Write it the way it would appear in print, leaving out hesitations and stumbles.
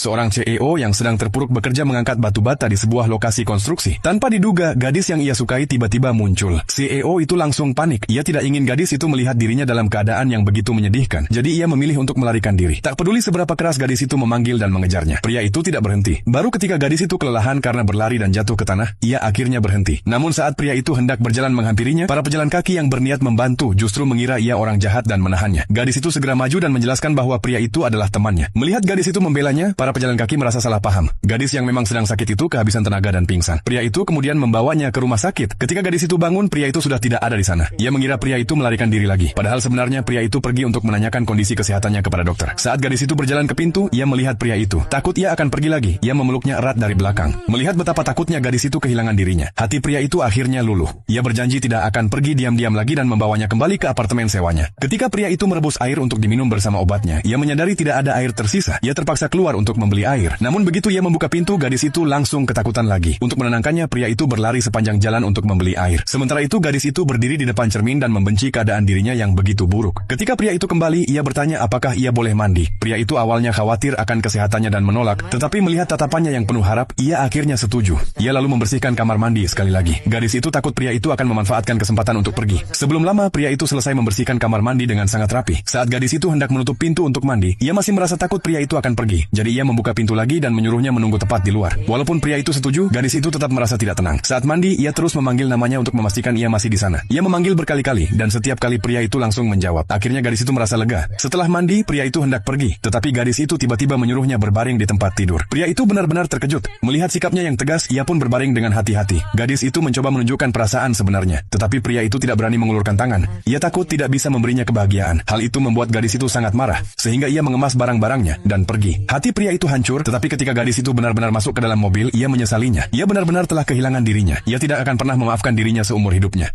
seorang CEO yang sedang terpuruk bekerja mengangkat batu bata di sebuah lokasi konstruksi. Tanpa diduga, gadis yang ia sukai tiba-tiba muncul. CEO itu langsung panik. Ia tidak ingin gadis itu melihat dirinya dalam keadaan yang begitu menyedihkan. Jadi ia memilih untuk melarikan diri. Tak peduli seberapa keras gadis itu memanggil dan mengejarnya. Pria itu tidak berhenti. Baru ketika gadis itu kelelahan karena berlari dan jatuh ke tanah, ia akhirnya berhenti. Namun saat pria itu hendak berjalan menghampirinya, para pejalan kaki yang berniat membantu justru mengira ia orang jahat dan menahannya. Gadis itu segera maju dan menjelaskan bahwa pria itu adalah temannya. Melihat gadis itu membelanya, para pejalan kaki merasa salah paham. Gadis yang memang sedang sakit itu kehabisan tenaga dan pingsan. Pria itu kemudian membawanya ke rumah sakit. Ketika gadis itu bangun, pria itu sudah tidak ada di sana. Ia mengira pria itu melarikan diri lagi. Padahal sebenarnya pria itu pergi untuk menanyakan kondisi kesehatannya kepada dokter. Saat gadis itu berjalan ke pintu, ia melihat pria itu. Takut ia akan pergi lagi. Ia memeluknya erat dari belakang. Melihat betapa takutnya gadis itu kehilangan dirinya, hati pria itu akhirnya luluh. Ia berjanji tidak akan pergi diam-diam lagi dan membawanya kembali ke apartemen sewanya. Ketika pria itu merebus air untuk diminum bersama obatnya, ia menyadari tidak ada air tersisa. Ia terpaksa keluar untuk membeli air. Namun begitu ia membuka pintu, gadis itu langsung ketakutan lagi. Untuk menenangkannya, pria itu berlari sepanjang jalan untuk membeli air. Sementara itu, gadis itu berdiri di depan cermin dan membenci keadaan dirinya yang begitu buruk. Ketika pria itu kembali, ia bertanya apakah ia boleh mandi. Pria itu awalnya khawatir akan kesehatannya dan menolak, tetapi melihat tatapannya yang penuh harap, ia akhirnya setuju. Ia lalu membersihkan kamar mandi sekali lagi. Gadis itu takut pria itu akan memanfaatkan kesempatan untuk pergi. Sebelum lama, pria itu selesai membersihkan kamar mandi dengan sangat rapi. Saat gadis itu hendak menutup pintu untuk mandi, ia masih merasa takut pria itu akan pergi. Jadi ia membuka pintu lagi dan menyuruhnya menunggu tepat di luar. Walaupun pria itu setuju, gadis itu tetap merasa tidak tenang. Saat mandi, ia terus memanggil namanya untuk memastikan ia masih di sana. Ia memanggil berkali-kali, dan setiap kali pria itu langsung menjawab. Akhirnya gadis itu merasa lega. Setelah mandi, pria itu hendak pergi. Tetapi gadis itu tiba-tiba menyuruhnya berbaring di tempat tidur. Pria itu benar-benar terkejut. Melihat sikapnya yang tegas, ia pun berbaring dengan hati-hati. Gadis itu mencoba menunjukkan perasaan sebenarnya. Tetapi pria itu tidak berani mengulurkan tangan. Ia takut tidak bisa memberinya kebahagiaan. Hal itu membuat gadis itu sangat marah, sehingga ia mengemas barang-barangnya dan pergi. Hati pria itu hancur, tetapi ketika gadis itu benar-benar masuk ke dalam mobil, ia menyesalinya. Ia benar-benar telah kehilangan dirinya. Ia tidak akan pernah memaafkan dirinya seumur hidupnya.